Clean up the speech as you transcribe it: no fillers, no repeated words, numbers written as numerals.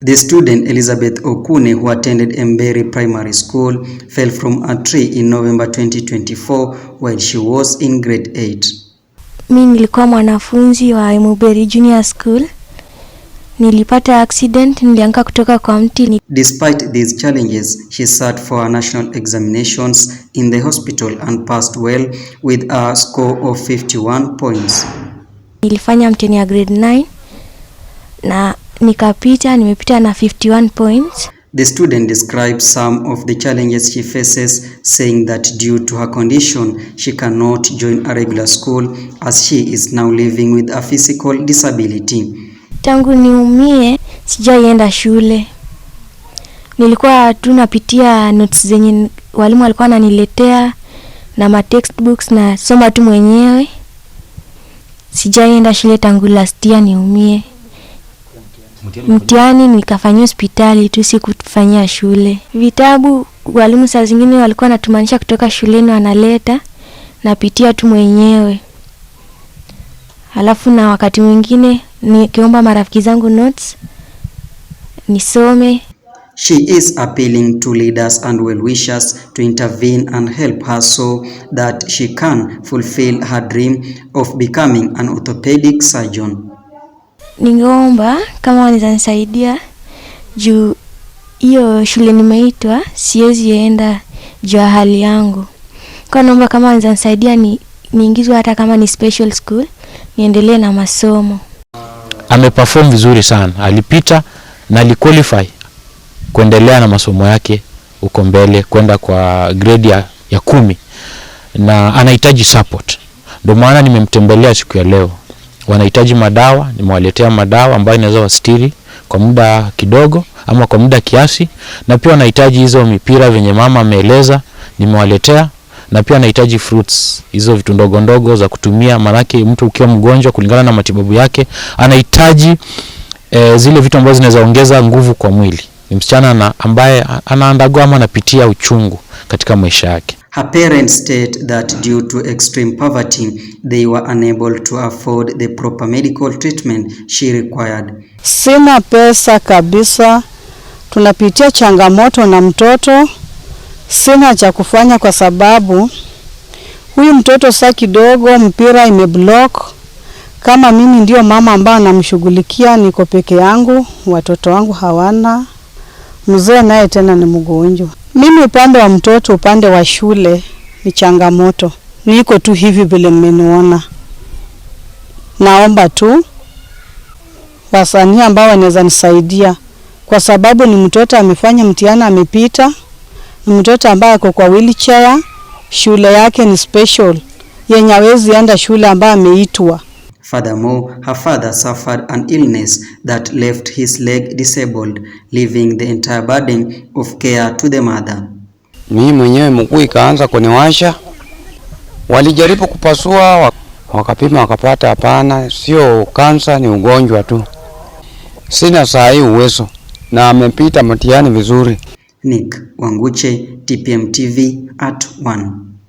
The student Elizabeth Okune, who attended Mberi Primary School, fell from a tree in November 2024 while she was in grade 8. Mimi nilikuwa mwanafunzi wa Mberi Junior School. Nilipata accident, nilianguka kutoka kwa mti. Despite these challenges, she sat for her national examinations in the hospital and passed well with a score of 51 points. Nilifanya mtihani ya grade 9 na nimepita na 51 points. The student describes some of the challenges she faces, saying that due to her condition, she cannot join a regular school as she is now living with a physical disability. Tangu niumie sijaienda shule. Nilikuwa tu napitia notes zenye walimu walikuwa wananiletea na ma textbooks na soma tu mwenyewe. Sijaienda shule tangu last year niumie. Mtihani nikafanyia hospitali tu, si kufanyia shule. Vitabu walimu saa zingine walikuwa wanatumanisha kutoka shuleni wanaleta, napitia tu mwenyewe. Halafu na wakati mwingine nikiomba marafiki zangu notes nisome. She is appealing to leaders and well-wishers to intervene and help her so that she can fulfill her dream of becoming an orthopedic surgeon. Ningeomba kama wanaweza nisaidia juu hiyo shule nimeitwa siwezi enda juu ya hali yangu. Kwa naomba kama wanaweza nisaidia niingizwe hata kama ni special school niendelee na masomo. Ameperform vizuri sana. Alipita na aliqualify kuendelea na masomo yake uko mbele kwenda kwa grade ya 10 na anahitaji support. Ndio maana nimemtembelea siku ya leo. Wanahitaji madawa, nimewaletea madawa ambayo inaweza wastiri kwa muda kidogo ama kwa muda kiasi, na pia wanahitaji hizo mipira venye mama ameeleza nimewaletea, na pia wanahitaji fruits, hizo vitu ndogo ndogo za kutumia, manake mtu ukiwa mgonjwa kulingana na matibabu yake anahitaji zile vitu ambazo zinaweza ongeza nguvu kwa mwili. Ni msichana ambaye anaandago ama anapitia uchungu katika maisha yake. Her parents state that due to extreme poverty, they were unable to afford the proper medical treatment she required. Sina pesa kabisa, tunapitia changamoto na mtoto. Sina cha kufanya kwa sababu huyu mtoto saa kidogo mpira imeblock. Kama mimi ndio mama ambaye namshughulikia, niko peke yangu, watoto wangu hawana. Mzee naye tena ni mgonjwa. Mimi upande wa mtoto, upande wa shule ni changamoto. Niko tu hivi vile mmeniona. Naomba tu wasanii ambao wanaweza nisaidia kwa sababu ni mtoto amefanya mtihani amepita. Ni mtoto ambaye ako kwa wheelchair, shule yake ni special. Yenye hawezi enda shule ambayo ameitwa. Furthermore, her father suffered an illness that left his leg disabled, leaving the entire burden of care to the mother. Mimi mwenyewe mguu ikaanza kuniwasha. Walijaribu kupasua, wakapima wakapata hapana, sio kansa, ni ugonjwa tu. Sina saa hii uwezo na amepita mtihani vizuri. Nick Wanguche, TPM TV at 1.